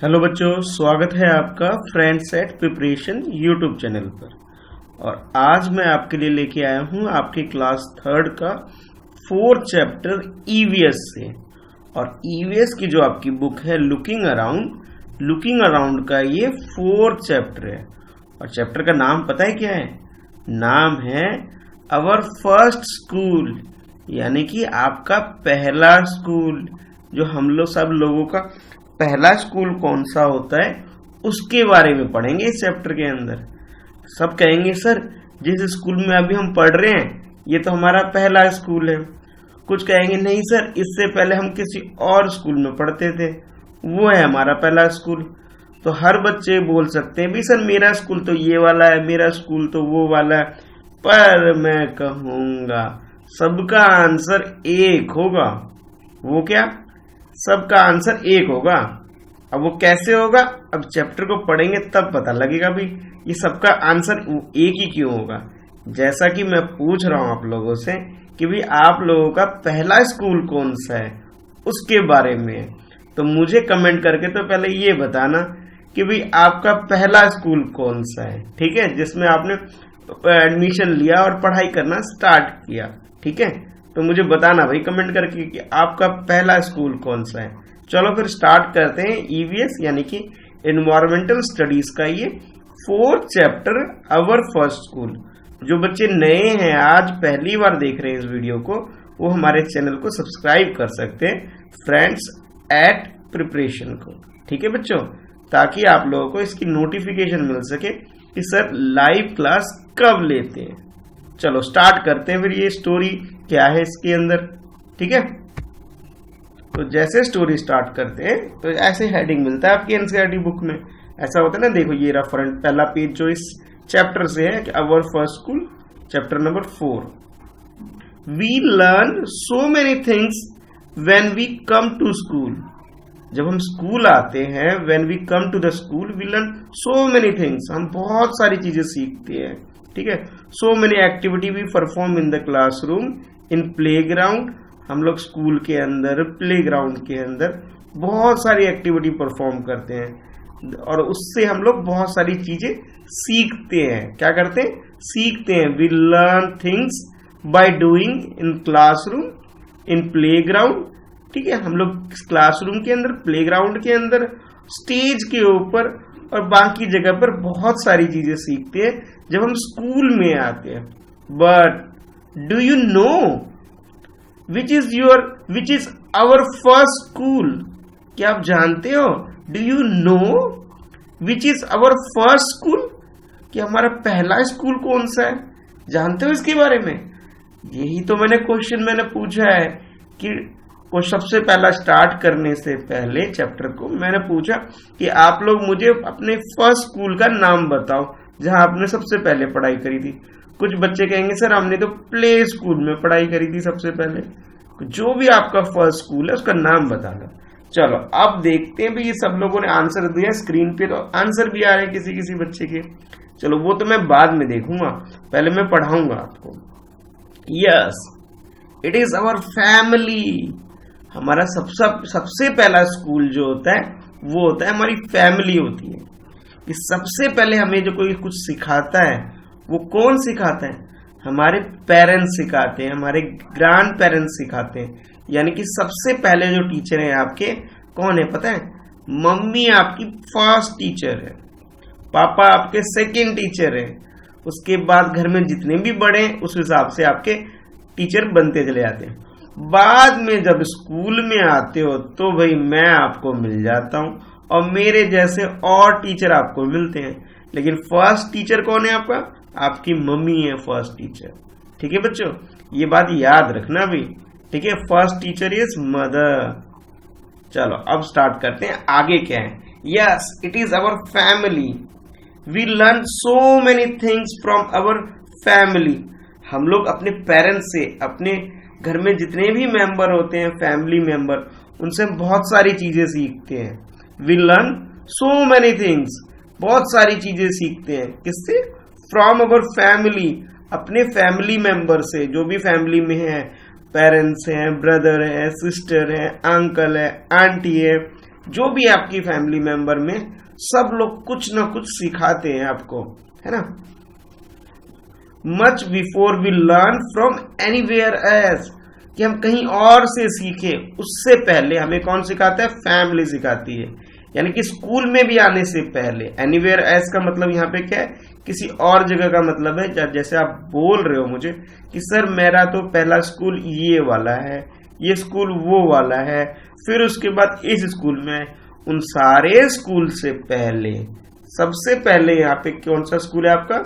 Hello बच्चों, स्वागत है आपका friends at preparation YouTube channel पर। और आज मैं आपके लिए लेके आया हूं आपकी क्लास थर्ड का फोर्थ चैप्टर ईवीएस से। और ईवीएस की जो आपकी बुक है लुकिंग अराउंड का ये फोर्थ चैप्टर है। और चैप्टर का नाम पता है क्या है? नाम है अवर फर्स्ट स्कूल, यानी कि आपका पहला स्कूल। जो हम लोग सब लोगों का पहला स्कूल कौन सा होता है उसके बारे में पढ़ेंगे इस चैप्टर के अंदर। सब कहेंगे सर जिस स्कूल में अभी हम पढ़ रहे हैं ये तो हमारा पहला स्कूल है। कुछ कहेंगे नहीं सर इससे पहले हम किसी और स्कूल में पढ़ते थे, वो है हमारा पहला स्कूल। तो हर बच्चे बोल सकते हैं भी सर मेरा स्कूल तो ये वाला है, मेरा स्कूल तो वो वाला है। पर मैं कहूंगा सबका आंसर एक होगा। वो क्या? सबका आंसर एक होगा। अब वो कैसे होगा? अब चैप्टर को पढ़ेंगे तब पता लगेगा भी ये सबका आंसर एक ही क्यों होगा। जैसा कि मैं पूछ रहा हूं आप लोगों से कि भी आप लोगों का पहला स्कूल कौन सा है उसके बारे में, तो मुझे कमेंट करके तो पहले ये बताना कि भी आपका पहला स्कूल कौन सा है, ठीक है, जिसमें आपने एडमिशन लिया और पढ़ाई करना स्टार्ट किया, ठीक है। तो मुझे बताना भाई कमेंट करके कि आपका पहला स्कूल कौन सा है। चलो फिर स्टार्ट करते हैं ईवीएस यानी कि एनवायरमेंटल स्टडीज का ये फोर्थ चैप्टर अवर फर्स्ट स्कूल। जो बच्चे नए हैं आज पहली बार देख रहे हैं इस वीडियो को, वो हमारे चैनल को सब्सक्राइब कर सकते हैं फ्रेंड्स एट प्रिपरेशन को, ठीक है बच्चों, ताकि आप लोगों को इसकी नोटिफिकेशन मिल सके कि सर लाइव क्लास कब लेते हैं। चलो स्टार्ट करते हैं फिर ये स्टोरी क्या है इसके अंदर, ठीक है। तो जैसे स्टोरी स्टार्ट करते हैं तो ऐसे हेडिंग मिलता है आपकी एनसीईआरटी बुक में। ऐसा होता है ना, देखो ये रहा फ्रंट पहला पेज जो इस चैप्टर से है कि our first school chapter number 4। We learn so many things when we come to school. जब हम स्कूल आते हैं, when we come to the school we learn so many things, हम बहुत सारी चीजें सीखते हैं, ठीक है। So many activity we perform in the classroom, in playground, हम लोग स्कूल के अंदर प्लेग्राउंड के अंदर बहुत सारी एक्टिविटी परफॉर्म करते हैं और उससे हम लोग बहुत सारी चीजें सीखते हैं। क्या करते हैं? सीखते हैं। We learn things by doing in classroom, in playground, ठीक है। हम लोग क्लासरूम के अंदर, प्लेग्राउंड के अंदर, स्टेज के ऊपर और बाकी जगह पर बहुत सारी चीजें सीखते हैं जब हम स्कूल में आते हैं। But do you know which is our first school? क्या आप जानते हो? Do you know which is our first school? कि हमारा पहला स्कूल कौन सा है? जानते हो इसके बारे में? यही तो मैंने पूछा है कि को सबसे पहला स्टार्ट करने से पहले चैप्टर को मैंने पूछा कि आप लोग मुझे अपने फर्स्ट स्कूल का नाम बताओ जहां आपने सबसे पहले पढ़ाई करी थी। कुछ बच्चे कहेंगे सर हमने तो प्ले स्कूल में पढ़ाई करी थी सबसे पहले। जो भी आपका फर्स्ट स्कूल है उसका नाम बताना। चलो अब देखते हैं भी ये सब लोगों ने आंसर दिया स्क्रीन पे, तो आंसर भी आ रहे हैं किसी किसी बच्चे के। चलो वो तो मैं बाद में देखूंगा, पहले मैं पढ़ाऊंगा आपको। Yes it is our family. हमारा सबसे पहला स्कूल जो होता है वो होता है हमारी फैमिली होती है। कि सबसे पहले हमें जो कोई कुछ सिखाता है वो कौन सिखाता है? हमारे पेरेंट्स सिखाते हैं, हमारे ग्रैंड पेरेंट्स सिखाते हैं। यानी कि सबसे पहले जो टीचर है आपके कौन है पता है? मम्मी आपकी फर्स्ट टीचर है, पापा आपके सेकंड टीचर है। उसके बाद घर में जितने भी बड़े हैं उस हिसाब से आपके टीचर बनते चले जाते हैं। बाद में जब स्कूल में आते हो तो भाई मैं आपको मिल जाता हूं और मेरे जैसे और टीचर आपको मिलते हैं। लेकिन फर्स्ट टीचर कौन है आपका? आपकी मम्मी है फर्स्ट टीचर, ठीक है बच्चों, ये बात याद रखना भी, ठीक है। First teacher is mother. चलो अब स्टार्ट करते हैं आगे क्या है। Yes it is our family. We learn so many things from our family. हम लोग अपने पेरेंट्स से, अपने घर में जितने भी मेंबर होते हैं फैमिली मेंबर, उनसे बहुत सारी चीजें सीखते हैं। We learn so many things, बहुत सारी चीजें सीखते हैं। किससे? फ्रॉम अवर फैमिली, अपने फैमिली मेंबर से, जो भी फैमिली में है, पेरेंट्स हैं, ब्रदर है, सिस्टर है, अंकल है, आंटी है, जो भी आपकी फैमिली मेंबर में, सब लोग कुछ ना कुछ सिखाते हैं आपको, है ना। Much before we learn from anywhere else, कि हम कहीं और से सीखे, उससे पहले हमें कौन सिखाता है? फैमिली सिखाती है। यानी कि स्कूल में भी आने से पहले, एनीवेयर एल्स का मतलब यहाँ पे क्या है? किसी और जगह का मतलब है। जैसे आप बोल रहे हो मुझे कि सर मेरा तो पहला स्कूल ये वाला है, ये स्कूल वो वाला है, फिर उसके बाद इस स्कूल में, उन सारे स्कूल से पहले, सबसे पहले यहाँ पे कौन सा स्कूल है आपका?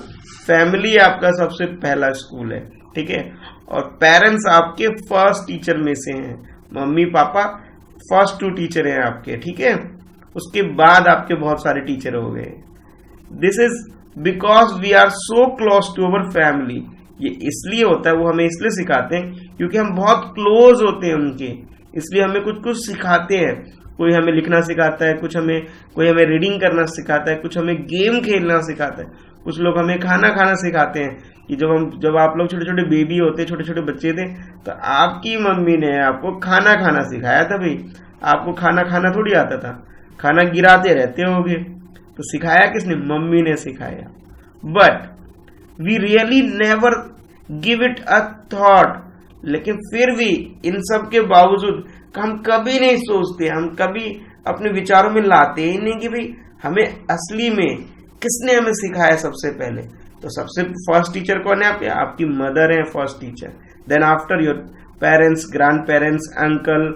फैमिली आपका सबसे पहला स्कूल है, ठीक है। और पेरेंट्स आपके फर्स्ट टीचर में से हैं, मम्मी पापा फर्स्ट 2 टीचर हैं आपके, ठीक है। उसके बाद आपके बहुत सारे टीचर हो गए। This is because we are so close to our family. ये इसलिए होता है, वो हमें इसलिए सिखाते हैं क्योंकि हम बहुत क्लोज होते हैं उनके, इसलिए हमें कुछ कुछ सिखाते हैं। कोई हमें लिखना सिखाता है, कोई हमें रीडिंग करना सिखाता है, कुछ हमें गेम खेलना सिखाता है, कुछ लोग हमें खाना खाना सिखाते हैं। कि जब आप लोग छोटे छोटे बेबी होते, छोटे छोटे बच्चे थे, तो आपकी मम्मी ने आपको खाना खाना सिखाया था। भाई आपको खाना खाना थोड़ी आता था, खाना गिराते रहते होगे, तो सिखाया किसने? मम्मी ने सिखाया। But we really never give it a thought, लेकिन फिर भी इन सब के बावजूद हम कभी नहीं सोचते, हम कभी अपने विचारों में लाते ही नहीं कि भाई हमें असली में किसने हमें सिखाया सबसे पहले। तो सबसे फर्स्ट टीचर कौन है? आपकी मदर है first teacher. Then after your parents, grandparents, uncle,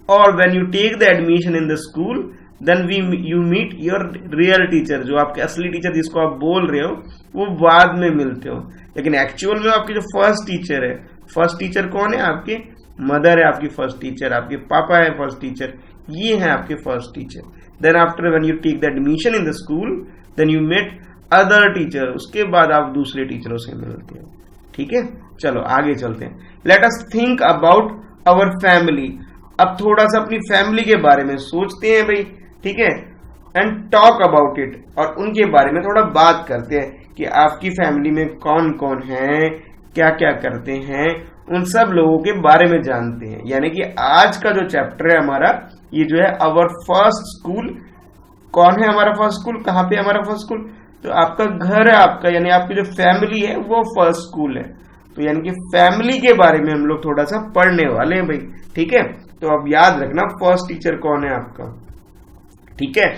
और when you take the admission in the school, then you meet your real teacher, जो आपके असली टीचर जिसको आप बोल रहे हो, वो बाद में मिलते हो। लेकिन एक्चुअल में आपकी जो फर्स्ट टीचर है, फर्स्ट टीचर कौन है? आपके मदर है आपकी फर्स्ट टीचर, आपके पापा है फर्स्ट टीचर, ये है आपके first teacher. Then after when you take the admission in the school, then you met other teacher, उसके बाद आप दूसरे टीचरों से मिलते हो, ठीक है। चलो आगे चलते हैं। Let us think about our family. अब थोड़ा सा अपनी फैमिली के बारे में सोचते हैं भाई, ठीक है, एंड टॉक अबाउट इट, और उनके बारे में थोड़ा बात करते हैं कि आपकी फैमिली में कौन कौन है, क्या क्या करते हैं, उन सब लोगों के बारे में जानते हैं। यानी कि आज का जो चैप्टर है हमारा, ये जो है अवर फर्स्ट स्कूल। कौन है हमारा फर्स्ट स्कूल? कहाँ पे हमारा फर्स्ट स्कूल? तो आपका घर है आपका, यानी आपकी जो फैमिली है वो फर्स्ट स्कूल है। तो यानी कि फैमिली के बारे में हम लोग थोड़ा सा पढ़ने वाले हैं भाई, ठीक है। तो अब याद रखना फर्स्ट टीचर कौन है आपका, ठीक है।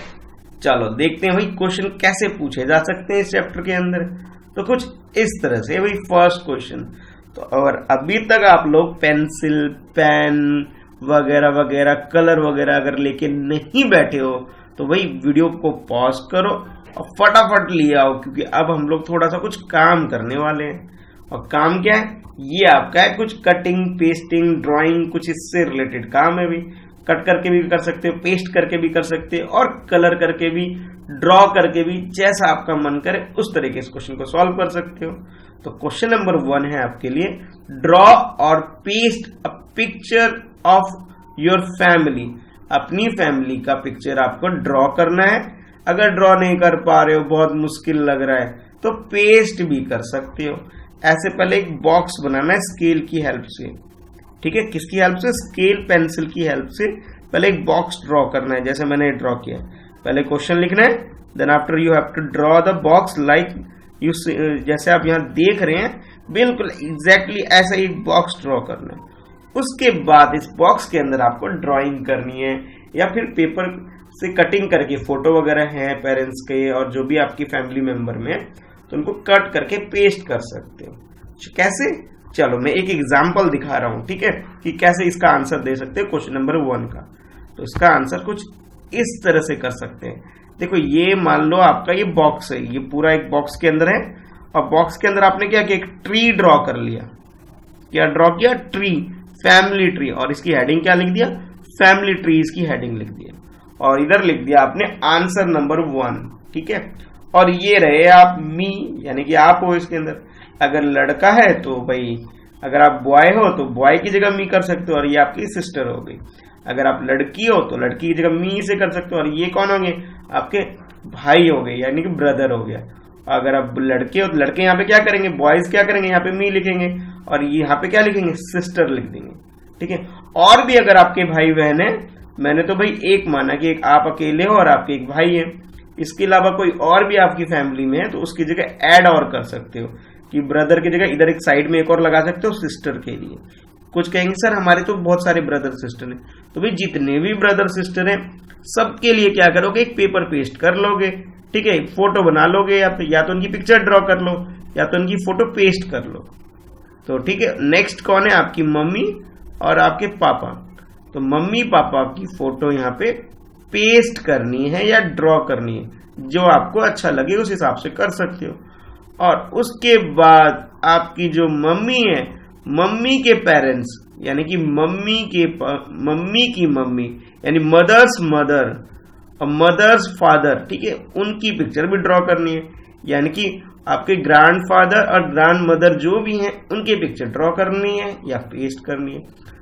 चलो देखते हैं भाई क्वेश्चन कैसे पूछे जा सकते हैं इस चैप्टर के अंदर। तो कुछ इस तरह से भाई फर्स्ट क्वेश्चन। तो और अभी तक आप लोग पेंसिल, पेन वगैरह वगैरह, कलर वगैरह अगर लेके नहीं बैठे हो, तो भाई वीडियो को पॉज करो और फटाफट ले आओ, क्योंकि अब हम लोग थोड़ा सा कुछ काम करने वाले हैं। और काम क्या है? ये आपका है कुछ कटिंग, पेस्टिंग, ड्राइंग, कुछ इससे रिलेटेड काम है भी। कट करके भी कर सकते हो, पेस्ट करके भी कर सकते हो, और कलर करके भी, ड्रॉ करके भी, जैसा आपका मन करे उस तरीके से क्वेश्चन को सॉल्व कर सकते हो। तो क्वेश्चन नंबर 1 है आपके लिए, ड्रॉ और paste a picture of your family. अपनी फैमिली का पिक्चर आपको ड्रॉ करना है। अगर ड्रॉ नहीं कर पा रहे हो, बहुत मुश्किल लग रहा है, तो पेस्ट भी कर सकते हो। ऐसे पहले एक बॉक्स बनाना है स्केल की हेल्प से, ठीक है। किसकी हेल्प से? स्केल पेंसिल की हेल्प से पहले एक बॉक्स ड्रॉ करना है, जैसे मैंने ड्रॉ किया। पहले क्वेश्चन लिखना है, then after you have to draw the box like you, जैसे आप यहाँ देख रहे हैं, बिल्कुल एग्जैक्टली ऐसा ही बॉक्स ड्रॉ करना है। उसके बाद इस बॉक्स के अंदर आपको ड्राइंग करनी है, या फिर पेपर से कटिंग करके, फोटो वगैरह हैं पेरेंट्स के और जो भी आपकी फैमिली मेंबर में, तो उनको कट करके पेस्ट कर सकते हो। कैसे? चलो मैं एक एग्जांपल दिखा रहा हूं, ठीक है, कि कैसे इसका आंसर दे सकते हो क्वेश्चन नंबर 1 का। तो इसका आंसर कुछ इस तरह से कर सकते हैं। देखो ये मान लो आपका ये बॉक्स है, ये पूरा एक बॉक्स के अंदर है, और बॉक्स के अंदर आपने क्या किया? एक ट्री ड्रॉ कर लिया। क्या ड्रॉ किया? ट्री, फैमिली ट्री, और इसकी हेडिंग क्या लिख दिया? फैमिली ट्री, इसकी हेडिंग लिख दिया। और इधर लिख दिया आपने आंसर नंबर 1, ठीक है। और ये रहे आप मी, यानी कि आप हो इसके अंदर। अगर लड़का है तो भाई, अगर आप बॉय हो तो बॉय की जगह मी कर सकते हो, और ये आपकी सिस्टर हो गई। अगर आप लड़की हो तो लड़की की जगह मी से कर सकते हो, और ये कौन होंगे? आपके भाई हो गए, यानी कि ब्रदर हो गया। अगर आप लड़के हो तो लड़के यहाँ पे क्या करेंगे? बॉयज क्या करेंगे? यहाँ पे मी लिखेंगे, और ये यहाँ पे क्या लिखेंगे? सिस्टर लिख देंगे, ठीक है। और भी अगर आपके भाई बहन है मैंने तो भाई एक माना कि एक आप अकेले हो और आपके एक भाई है, इसके अलावा कोई और भी आपकी फैमिली में है तो उसकी जगह ऐड और कर सकते हो कि ब्रदर की जगह इधर एक साइड में एक और लगा सकते हो सिस्टर के लिए। कुछ कहेंगे सर हमारे तो बहुत सारे ब्रदर सिस्टर हैं, तो भाई जितने भी ब्रदर सिस्टर हैं सबके लिए क्या करोगे, एक पेपर पेस्ट कर लोगे, ठीक है, फोटो बना लोगे या तो उनकी पिक्चर ड्रॉ कर लो या तो उनकी फोटो पेस्ट कर लो। तो ठीक है, नेक्स्ट कौन है, आपकी मम्मी और आपके पापा। तो मम्मी पापा की फोटो यहाँ पे पेस्ट करनी है या ड्रॉ करनी है, जो आपको अच्छा लगे उस हिसाब से कर सकते हो। और उसके बाद आपकी जो मम्मी है, मम्मी के पेरेंट्स यानी कि मम्मी की मम्मी यानी मदर्स मदर और मदर्स फादर, ठीक है, उनकी पिक्चर भी ड्रॉ करनी है, यानी कि आपके ग्रैंडफादर और ग्रैंड मदर जो भी हैं उनकी पिक्चर ड्रॉ करनी है या पेस्ट करनी है।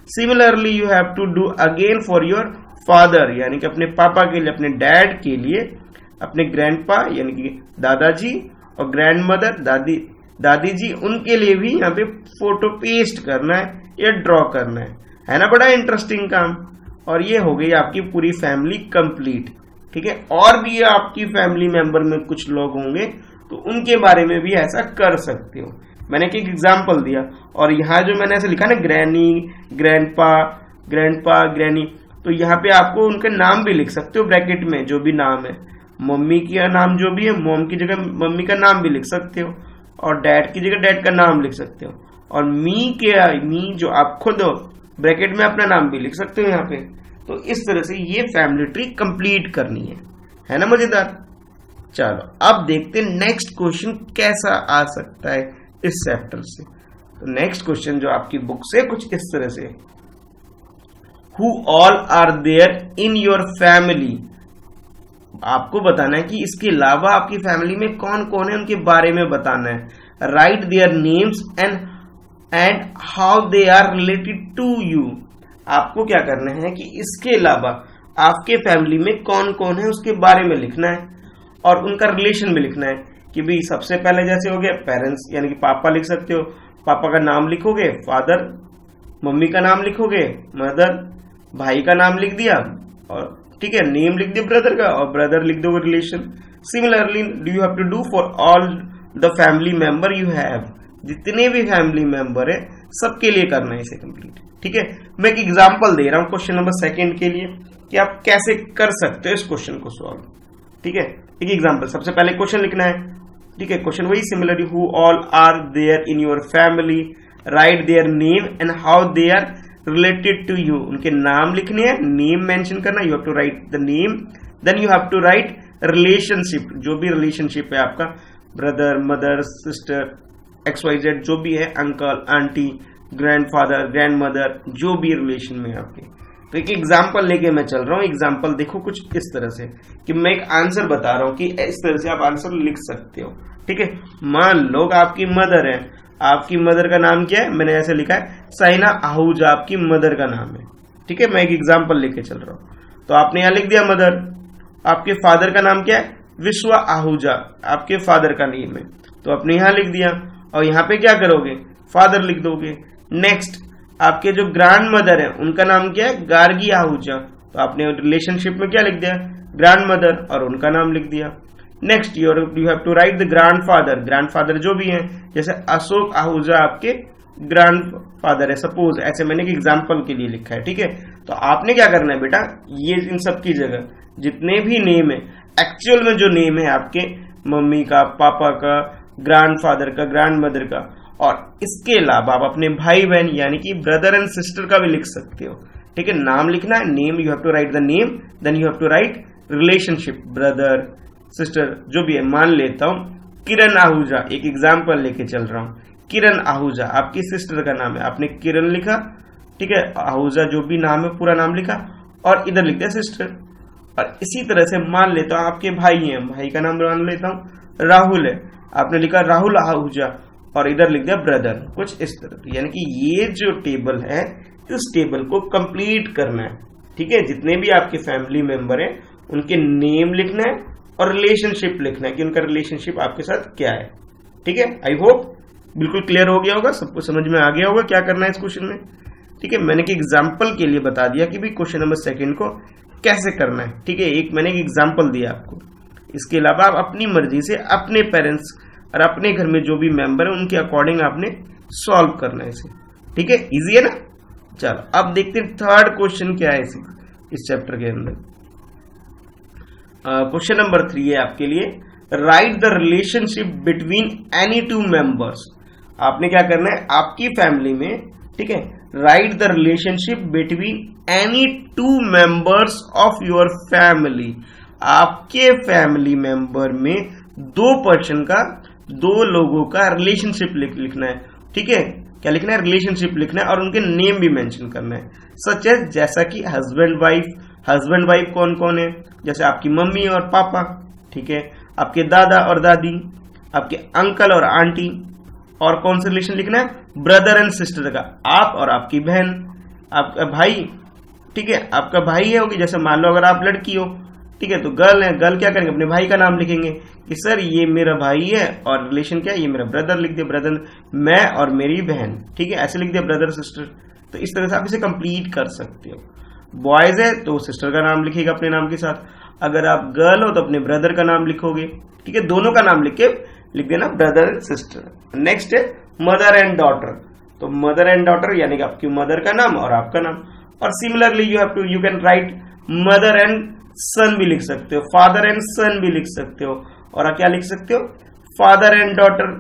Similarly you have to do again for your father, यानी कि अपने पापा के लिए, अपने डैड के लिए, अपने ग्रैंडपा यानी कि दादाजी और ग्रैंड मदर दादी जी, उनके लिए भी यहाँ पे फोटो पेस्ट करना है या ड्रॉ करना है ना, बड़ा इंटरेस्टिंग काम। और ये हो गई आपकी पूरी फैमिली कंप्लीट, ठीक है। और भी आपकी फैमिली मेंबर में कुछ लोग होंगे तो उनके बारे में भी ऐसा कर सकते हो। मैंने एक एग्जांपल दिया और यहाँ जो मैंने ऐसे लिखा ना ग्रैनी, ग्रैंडपा, ग्रैनी, तो यहाँ पे आपको उनका नाम भी लिख सकते हो ब्रैकेट में, जो भी नाम है। मम्मी का नाम जो भी है, मॉम की जगह मम्मी का नाम भी लिख सकते हो और डैड की जगह डैड का नाम लिख सकते हो। और मी जो आप खुद हो ब्रैकेट में अपना नाम भी लिख सकते हो यहाँ पे। तो इस तरह से ये फैमिली ट्री कंप्लीट करनी है ना मजेदार। चलो अब देखते हैं नेक्स्ट क्वेश्चन कैसा आ सकता है इस चैप्टर से। तो नेक्स्ट क्वेश्चन जो आपकी बुक से कुछ इस तरह से, who all are there in your family. आपको बताना है कि इसके अलावा आपकी फैमिली में कौन कौन है, उनके बारे में बताना है। Write their names and how they are related to you. आपको क्या करना है कि इसके अलावा आपके फैमिली में कौन कौन है उसके बारे में लिखना है और उनका रिलेशन भी लिखना है। कि भाई सबसे पहले जैसे हो गया पेरेंट्स यानी कि पापा लिख सकते हो, पापा का नाम लिखोगे फादर, मम्मी का नाम लिखोगे मदर, भाई का नाम लिख दिया और ठीक है नेम लिख दिया ब्रदर का और ब्रदर लिख दो relation. Similarly do you have to do for all the family member you have. जितने भी फैमिली मेंबर है सबके लिए करना है इसे कंप्लीट, ठीक है। मैं एक एग्जांपल दे रहा हूं क्वेश्चन नंबर 2 के लिए कि आप कैसे कर सकते हो इस क्वेश्चन को सॉल्व, ठीक है। एक एग्जांपल, सबसे पहले क्वेश्चन लिखना है, ठीक है। क्वेश्चन वही similarly who all are there in your family, write their name and how they are related to you. उनके नाम लिखने हैं, नेम मेंशन करना, you have to write the name, then you have to write relationship, जो भी relationship है आपका, brother mother sister XYZ जो भी है, uncle aunty grandfather grand mother, जो भी रिलेशन में आपके। तो एक एग्जाम्पल लेके मैं चल रहा हूं। एग्जाम्पल देखो कुछ इस तरह से कि मैं एक आंसर बता रहा हूं कि इस तरह से आप आंसर लिख सकते हो, ठीक है। मान लो आपकी मदर है, आपकी मदर का नाम क्या है, मैंने ऐसे लिखा है साइना आहूजा, आपकी मदर का नाम है, ठीक है। मैं एक एग्जाम्पल लेके चल रहा हूं, तो आपने यहां लिख दिया मदर। आपके फादर का नाम क्या है, विश्वा आहूजा, आपके फादर का नेम है, तो आपने यहां लिख दिया और यहां पे क्या करोगे, फादर लिख दोगे। नेक्स्ट आपके जो ग्रैंड मदर है उनका नाम क्या है, गार्गी आहूजा, तो आपने रिलेशनशिप में क्या लिख दिया, ग्रैंड मदर और उनका नाम लिख दिया। Next you have to write the grandfather जो भी है, जैसे अशोक आहूजा आपके ग्रैंडफादर है, सपोज ऐसे मैंने एक एग्जांपल के लिए लिखा है, ठीक है। तो आपने क्या करना है बेटा, ये इन सब की जगह जितने भी नेम है, एक्चुअल में जो नेम है आपके मम्मी का, पापा का, ग्रैंडफादर का, ग्रैंड मदर का, और इसके अलावा आप अपने भाई बहन यानी कि ब्रदर एंड सिस्टर का भी लिख सकते हो, ठीक है। नाम लिखना है, name you have to write the name, then you have to write relationship, brother sister जो भी है। मान लेता हूं किरण आहूजा, एक एग्जाम्पल लेके चल रहा हूं। किरण आहूजा आपकी सिस्टर का नाम है, आपने किरण लिखा, ठीक है, आहूजा जो भी नाम है पूरा नाम लिखा और इधर लिख दिया सिस्टर। और इसी तरह से मान लेता हूं आपके भाई हैं, भाई का नाम मान लेता हूं राहुल है, आपने लिखा राहुल आहूजा और इधर लिख दिया ब्रदर, कुछ इस तरह। यानी कि ये जो टेबल है इस टेबल को कंप्लीट करना है, ठीक है। जितने भी आपके फैमिली मेंबर हैं उनके नेम लिखना है और रिलेशनशिप लिखना है कि उनका रिलेशनशिप आपके साथ क्या है, ठीक है। आई होप बिल्कुल क्लियर हो गया होगा, सबको समझ में आ गया होगा क्या करना है इस क्वेश्चन में। ठीक है, मैंने एक एग्जाम्पल के लिए बता दिया कि भाई क्वेश्चन नंबर सेकंड को कैसे करना है। ठीक है, मैंने एक एग्जाम्पल दिया आपको। इसके अलावा आप अपनी मर्जी से अपने पेरेंट्स और अपने घर में जो भी मेंबर है उनके अकॉर्डिंग आपने सॉल्व करना है इसे। ठीक है, इजी है ना। चलो अब देखते हैं थर्ड क्वेश्चन क्या है इस चैप्टर के अंदर। क्वेश्चन नंबर 3 है आपके लिए, right the relationship between any two members. आपने क्या करना है, आपकी फैमिली में, ठीक है, right the relationship between any two members of your family. आपके फैमिली मेंबर में दो लोगों का रिलेशनशिप लिखना है। ठीक है, क्या लिखना है, रिलेशनशिप लिखना है और उनके नेम भी मेंशन करना है। सच है, जैसा कि हस्बैंड वाइफ कौन कौन है, जैसे आपकी मम्मी और पापा, ठीक है, आपके दादा और दादी, आपके अंकल और आंटी। और कौन सा रिलेशन लिखना है, ब्रदर एंड सिस्टर का, आप और आपकी बहन, आपका भाई, ठीक है, आपका भाई है होगी, जैसे मान लो अगर आप लड़की हो, ठीक है, तो गर्ल है, गर्ल क्या करेंगे, अपने भाई का नाम लिखेंगे कि सर ये मेरा भाई है और रिलेशन क्या है, ये मेरा ब्रदर लिख दिया, ब्रदर मैं और मेरी बहन, ठीक है, ऐसे लिख दिया ब्रदर सिस्टर। तो इस तरह से आप इसे कंप्लीट कर सकते हो। बॉयज है तो सिस्टर का नाम लिखेगा अपने नाम के साथ, अगर आप गर्ल हो तो अपने ब्रदर का नाम लिखोगे, ठीक है, दोनों का नाम लिख देना ब्रदर एंड सिस्टर। नेक्स्ट है मदर एंड डॉटर, तो मदर एंड डॉटर यानी कि आपकी मदर का नाम और आपका नाम। और similarly you can write mother and son भी लिख सकते हो, फादर एंड सन भी लिख सकते हो, और क्या लिख सकते हो, फादर एंड डॉटर।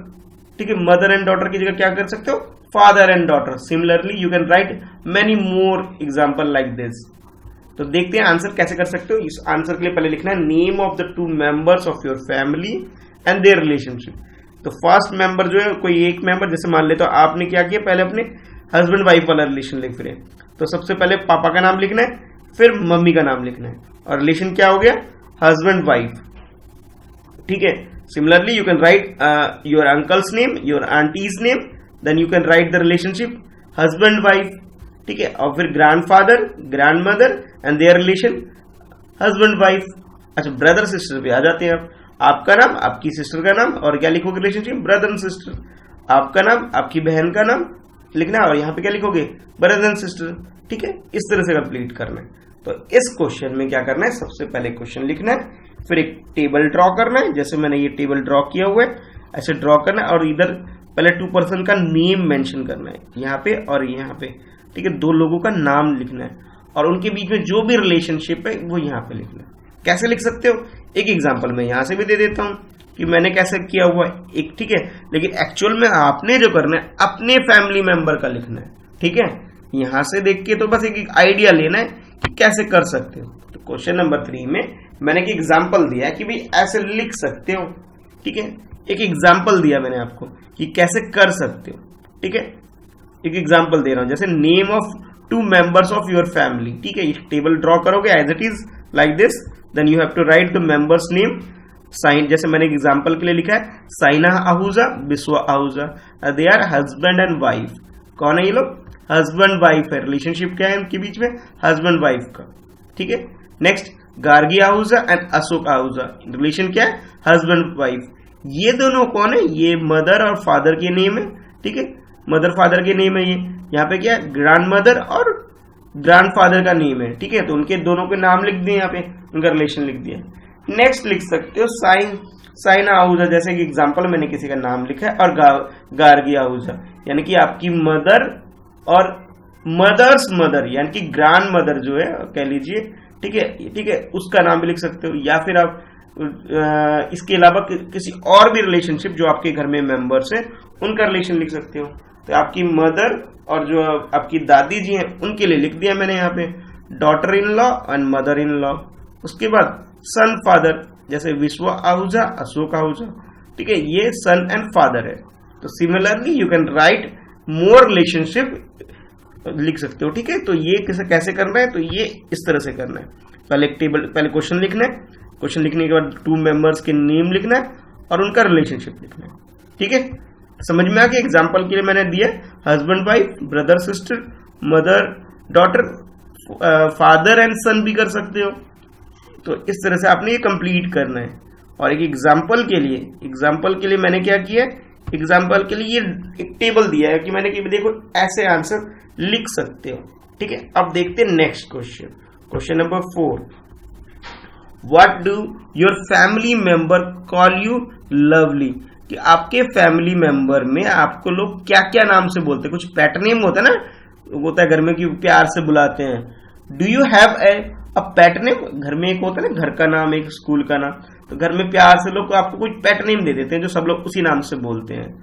ठीक है, मदर एंड डॉटर की जगह क्या कर सकते हो, father and daughter. Similarly you can right many more example like this. तो देखते हैं आंसर कैसे कर सकते हो। इस आंसर के लिए पहले लिखना है name of the two members of your family and their relationship. तो फर्स्ट मेंबर जो है कोई एक मेंबर, जैसे मान ले तो आपने क्या किया, पहले अपने हस्बैंड वाइफ वाला रिलेशन लिख रहे हैं, तो सबसे पहले पापा का नाम लिखना है, फिर मम्मी का नाम लिखना है, और रिलेशन क्या हो गया, हस्बैंड वाइफ। ठीक है, similarly you can write your uncles name, your aunties name, then you can write the relationship husband wife. ठीक है, और फिर grandfather, grandmother and their relation husband wife. अच्छा, ब्रदर सिस्टर पे आ जाते हैं। आपका नाम, आपकी सिस्टर का नाम, और क्या लिखोगे रिलेशनशिप, ब्रदर एंड सिस्टर। आपका नाम, आपकी बहन का नाम लिखना है, और यहां पे क्या लिखोगे, ब्रदर एंड सिस्टर। ठीक है, इस तरह से कंप्लीट करना है। तो इस क्वेश्चन में क्या करना है, सबसे पहले क्वेश्चन लिखना है, फिर एक टेबल ड्रॉ करना है, जैसे मैंने ये टेबल ड्रॉ किया हुआ है, ऐसे ड्रॉ करना है, और इधर पहले 2 पर्सन का नेम मेंशन करना है, यहाँ पे और यहाँ पे। ठीक है, 2 लोगों का नाम लिखना है, और उनके बीच में जो भी रिलेशनशिप है वो यहाँ पे लिखना है। कैसे लिख सकते हो, एक एग्जाम्पल मैं यहां से भी दे देता हूं कि मैंने कैसे किया हुआ है एक। ठीक है, लेकिन एक्चुअल में आपने जो करना है अपने फैमिली मेंबर का लिखना है। ठीक है, यहां से देख के तो बस एक आइडिया लेना है कि कैसे कर सकते हो। तो क्वेश्चन नंबर 3 में मैंने एक एग्जाम्पल दिया कि भाई ऐसे लिख सकते हो। ठीक है, एक एग्जाम्पल दिया मैंने आपको कि कैसे कर सकते हो। ठीक है, एक एग्जाम्पल दे रहा हूं, जैसे name of 2 members of your family. ठीक है, ये टेबल ड्रॉ करोगे as it is like this, then you have to write the members name. साइन, जैसे मैंने एक एग्जाम्पल के लिए लिखा है, Saina Ahuja, Biswa Ahuja, they are husband and wife. कौन है ये लोग, हस्बैंड वाइफ है। रिलेशनशिप क्या है इनके बीच में, हस्बैंड वाइफ का। ठीक है, next Gargi Ahuja and Ashok Ahuja, relation क्या है, हस्बैंड वाइफ। ये दोनों कौन है, ये मदर और फादर के नेम है। ठीक है, मदर फादर के नेम है ये। यहाँ पे क्या है, ग्रैंड मदर और ग्रैंडफादर का नेम है। ठीक है, तो उनके दोनों के नाम लिख दिए, यहाँ पे उनका रिलेशन लिख दिया। नेक्स्ट लिख सकते हो साइन आहूजा, जैसे कि एग्जांपल मैंने किसी का नाम लिखा है, और गार्गी आहूजा यानी कि आपकी मदर और मदर्स मदर यानी कि ग्रैंड मदर जो है कह लीजिए। ठीक है, उसका नाम भी लिख सकते हो, या फिर आप इसके अलावा किसी और भी रिलेशनशिप जो आपके घर में मेंबर्स हैं उनका रिलेशन लिख सकते हो। तो आपकी मदर और जो आपकी दादी जी हैं उनके लिए लिख दिया मैंने यहाँ पे daughter in law and mother in law. उसके बाद सन फादर, जैसे विश्व आहूजा, अशोक आहूजा। ठीक है, ये सन एंड फादर है। तो similarly you can right more relationship लिख सकते हो। ठीक है, तो ये कैसे करना है, तो ये इस तरह से करना है। पहले क्वेश्चन लिखना है, क्वेश्चन लिखने के बाद 2 मेंबर्स के नेम लिखना है और उनका रिलेशनशिप लिखना है। ठीक है, समझ में आ गया। एग्जाम्पल के लिए मैंने दिया husband wife, brother sister, mother daughter, father and son भी कर सकते हो। तो इस तरह से आपने ये कंप्लीट करना है। और एक एग्जाम्पल के लिए मैंने क्या किया एग्जाम्पल के लिए ये एक टेबल दिया है कि मैंने कि देखो ऐसे आंसर लिख सकते हो। ठीक है, अब देखते हैं next question. Question number 4, what do your family member call you lovely? कि आपके फैमिली मेंबर में आपको लोग क्या क्या नाम से बोलते हैं? कुछ पेट नेम होता है ना, होता है घर में कि प्यार से बुलाते हैं। Do you have a pet name? घर में एक होता है ना घर का नाम, एक स्कूल का नाम, तो घर में प्यार से लोग आपको कुछ पेट नेम दे देते हैं जो सब लोग उसी नाम से बोलते हैं।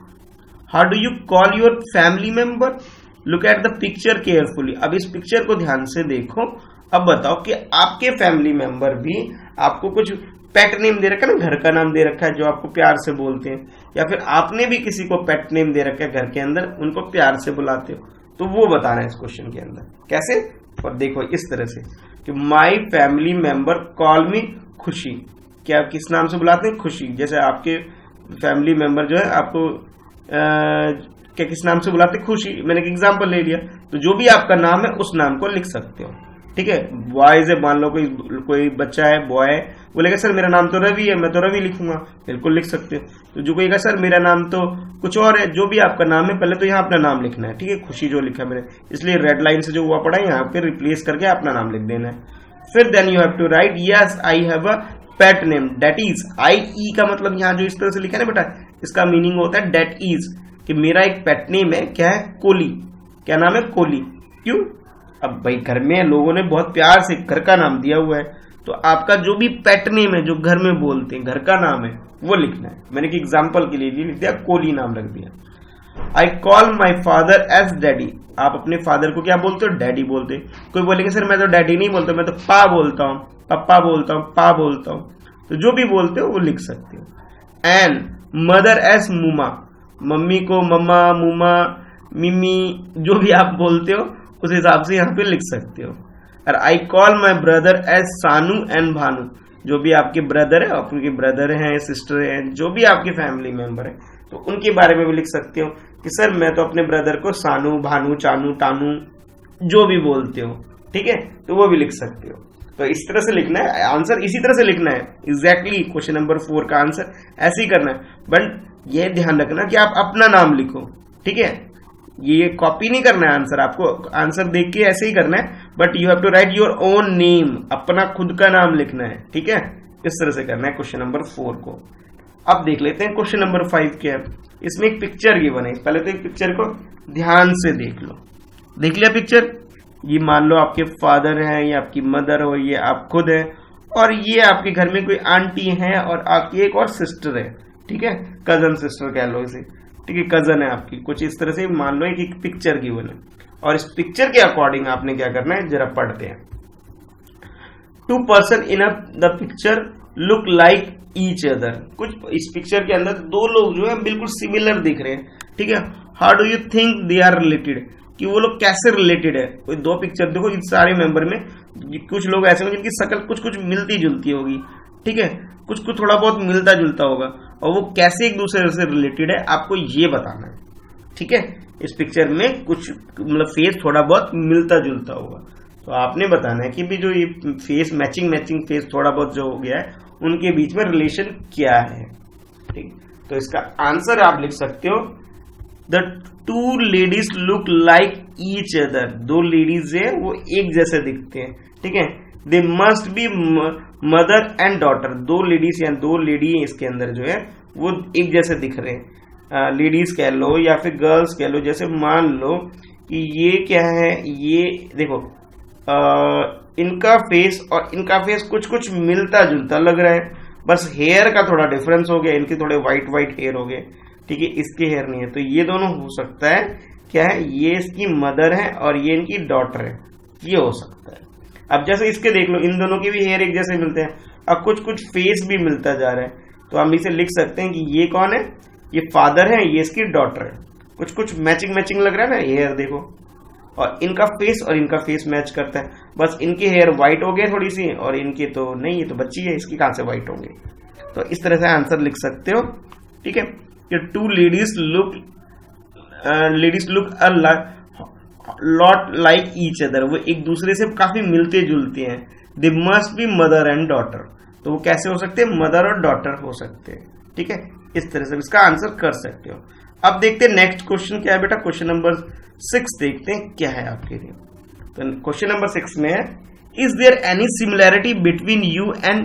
How do you call your family member? Look at the picture carefully. अब इस पिक्चर को ध्यान से देखो। अब बताओ कि आपके फैमिली मेंबर भी आपको कुछ पेट नेम दे रखा है ना, घर का नाम दे रखा है जो आपको प्यार से बोलते हैं, या फिर आपने भी किसी को पेट नेम दे रखा है घर के अंदर, उनको प्यार से बुलाते हो, तो वो बताना है इस क्वेश्चन के अंदर। कैसे? और देखो इस तरह से कि माई फैमिली मेंबर कॉल मी खुशी। क्या आप किस नाम से बुलाते हैं? खुशी। जैसे आपके फैमिली मेंबर जो है आपको क्या किस नाम से बुलाते हैं? खुशी। मैंने एक एग्जांपल ले लिया, तो जो भी आपका नाम है उस नाम को लिख सकते हो। ठीक है, बॉय से मान लो कोई बच्चा है बॉय, बोलेगा सर मेरा नाम तो रवि है, मैं तो रवि लिखूंगा, बिल्कुल लिख सकते हो। तो जो कहेगा सर मेरा नाम तो कुछ और है, जो भी आपका नाम है पहले तो यहाँ अपना नाम लिखना है। ठीक है, खुशी जो लिखा मैंने, इसलिए रेड लाइन से जो हुआ पड़ा है यहाँ पे रिप्लेस करके अपना नाम लिख देना है। फिर then you have to write yes I have a pet name that is. I E का मतलब यहाँ जो इस तरह से लिखा है ना बेटा, इसका मीनिंग होता है दैट इज, कि मेरा एक पेट नेम है। क्या है? कोली। क्या नाम है? कोली। क्यों? अब भाई घर में लोगों ने बहुत प्यार से घर का नाम दिया हुआ है, तो आपका जो भी पेट नेम है जो घर में बोलते हैं, घर का नाम है, वो लिखना है। मैंने कि एग्जाम्पल के लिए लिख दिया, कोली नाम रख दिया। I call my father as daddy. आप अपने फादर को क्या बोलते हो? डैडी बोलते। कोई बोलेंगे सर मैं तो डैडी नहीं बोलता, मैं तो पा बोलता हूँ, पप्पा बोलता हूँ, पा बोलता हूँ। तो जो भी बोलते हो वो लिख सकते हो। And mother as muma. Mummy को मम्मा, मुमा, मिमी, जो भी आप बोलते हो उस हिसाब से यहाँ पे लिख सकते हो। और I call my brother as Sanu and Bhanu. जो भी आपके ब्रदर है, आपके ब्रदर हैं, सिस्टर हैं, जो भी आपके फैमिली मेंबर है, तो उनके बारे में भी लिख सकते हो कि सर मैं तो अपने ब्रदर को सानू, भानु, चानू, टानू, जो भी बोलते हो। ठीक है, तो वो भी लिख सकते हो। तो इस तरह से लिखना है, आंसर इसी तरह से लिखना है। एग्जैक्टली क्वेश्चन नंबर 4 का आंसर ऐसे ही करना है, बट ये ध्यान रखना कि आप अपना नाम लिखो। ठीक है, ये कॉपी नहीं करना है आंसर, आपको आंसर देख के ऐसे ही करना है, but you have to write your own name. अपना खुद का नाम लिखना है। ठीक है, इस तरह से करना है क्वेश्चन नंबर 4 को। अब देख लेते हैं क्वेश्चन नंबर 5 क्या है। इसमें एक पिक्चर गिवन है, पहले तो एक पिक्चर को ध्यान से देख लो। देख लिया पिक्चर? ये मान लो आपके फादर है, ये आपकी मदर हो, ये आप खुद है, और ये आपके घर में कोई आंटी है और आपकी एक और सिस्टर है। ठीक है, कजन सिस्टर कह लो इसे। ठीक है, कजन है आपकी, कुछ इस तरह से मान लो एक पिक्चर गिवन है, और इस पिक्चर के अकॉर्डिंग आपने क्या करना है जरा पढ़ते हैं। 2 person in the picture look like each other. कुछ इस पिक्चर के अंदर 2 लोग जो है बिल्कुल सिमिलर दिख रहे हैं। ठीक है, how do you think they are related? कि वो लोग कैसे रिलेटेड है। कोई 2 पिक्चर देखो, इन सारे मेंबर में कुछ लोग ऐसे होंगे जिनकी शक्ल कुछ कुछ मिलती जुलती होगी। ठीक है, कुछ कुछ थोड़ा बहुत मिलता जुलता होगा, और वो कैसे एक दूसरे से रिलेटेड है आपको ये बताना है। ठीक है, इस पिक्चर में कुछ मतलब फेस थोड़ा बहुत मिलता जुलता होगा, तो आपने बताना है कि भी जो ये फेस मैचिंग फेस थोड़ा बहुत जो हो गया है उनके बीच में रिलेशन क्या है। ठीक, तो इसका आंसर आप लिख सकते हो the 2 ladies look like each other. 2 ladies है वो एक जैसे दिखते हैं। ठीक है, they must be mother and daughter. 2 ladies या 2 लेडी इसके अंदर जो है वो एक जैसे दिख रहे हैं। लेडीज कह लो या फिर गर्ल्स कह लो। जैसे मान लो कि ये क्या है, ये देखो इनका फेस और इनका फेस कुछ कुछ मिलता जुलता लग रहा है, बस हेयर का थोड़ा डिफरेंस हो गया, इनके थोड़े व्हाइट हेयर हो गए। ठीक है, इसके हेयर नहीं है, तो ये दोनों हो सकता है क्या है, ये इसकी मदर है और ये इनकी डॉटर है, ये हो सकता है। अब जैसे इसके देख लो, इन दोनों के भी हेयर एक जैसे मिलते हैं, अब कुछ कुछ फेस भी मिलता जा रहा है, तो हम इसे लिख सकते हैं कि ये कौन है, ये फादर है, ये इसकी डॉटर है। कुछ कुछ मैचिंग लग रहा है ना, हेयर देखो, और इनका फेस और इनका फेस मैच करता है, बस इनके हेयर व्हाइट हो गए थोड़ी सी, और इनके तो नहीं, ये तो बच्ची है, इसकी कहां से व्हाइट होंगे। तो इस तरह से आंसर लिख सकते हो। ठीक है, कि 2 ladies look a lot like each other. वो एक दूसरे से काफी मिलते जुलते हैं। They must be mother and daughter. तो वो कैसे हो सकते हैं, मदर और डॉटर हो सकते हैं। ठीक है, इस तरह से इसका आंसर कर सकते हो। अब देखते हैं नेक्स्ट क्वेश्चन क्या है बेटा। क्वेश्चन नंबर 6 देखते हैं क्या है आपके लिए। तो क्वेश्चन नंबर 6 में है, is there any similarity between you and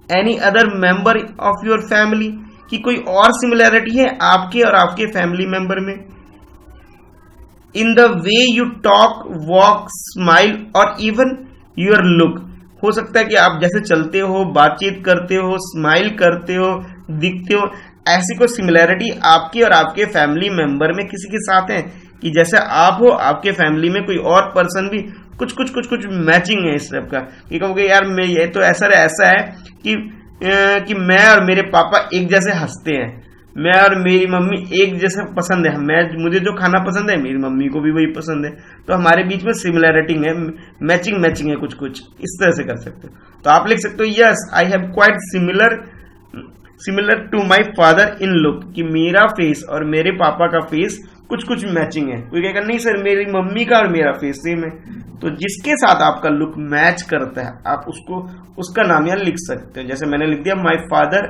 any other member of your family, कि कोई और सिमिलैरिटी है आपके और आपके फैमिली मेंबर में। In the way you talk, walk, smile और इवन योर लुक, हो सकता है कि आप जैसे चलते हो, बातचीत करते हो, स्माइल करते हो, दिखते हो, ऐसी कोई सिमिलैरिटी आपके और आपके फैमिली मेंबर में किसी के साथ है, कि जैसे आप हो आपके फैमिली में कोई और पर्सन भी कुछ कुछ कुछ कुछ मैचिंग है इस सब का, कि कहोगे यार मैं ये तो ऐसा है कि मैं और मेरे पापा एक जैसे हंसते हैं, मैं और मेरी मम्मी एक जैसे पसंद है, मुझे जो खाना पसंद है मेरी मम्मी को भी वही पसंद है, तो हमारे बीच में सिमिलैरिटी है, मैचिंग है कुछ कुछ, इस तरह से कर सकते हो। तो आप लिख सकते हो, yes I have quite similar to my father in look, कि मेरा फेस और मेरे पापा का फेस कुछ कुछ मैचिंग है। कोई कहेगा नहीं सर मेरी मम्मी का और मेरा फेस सेम है, तो जिसके साथ आपका लुक मैच करता है आप उसका नाम यहाँ लिख सकते हो। जैसे मैंने लिख दिया माई फादर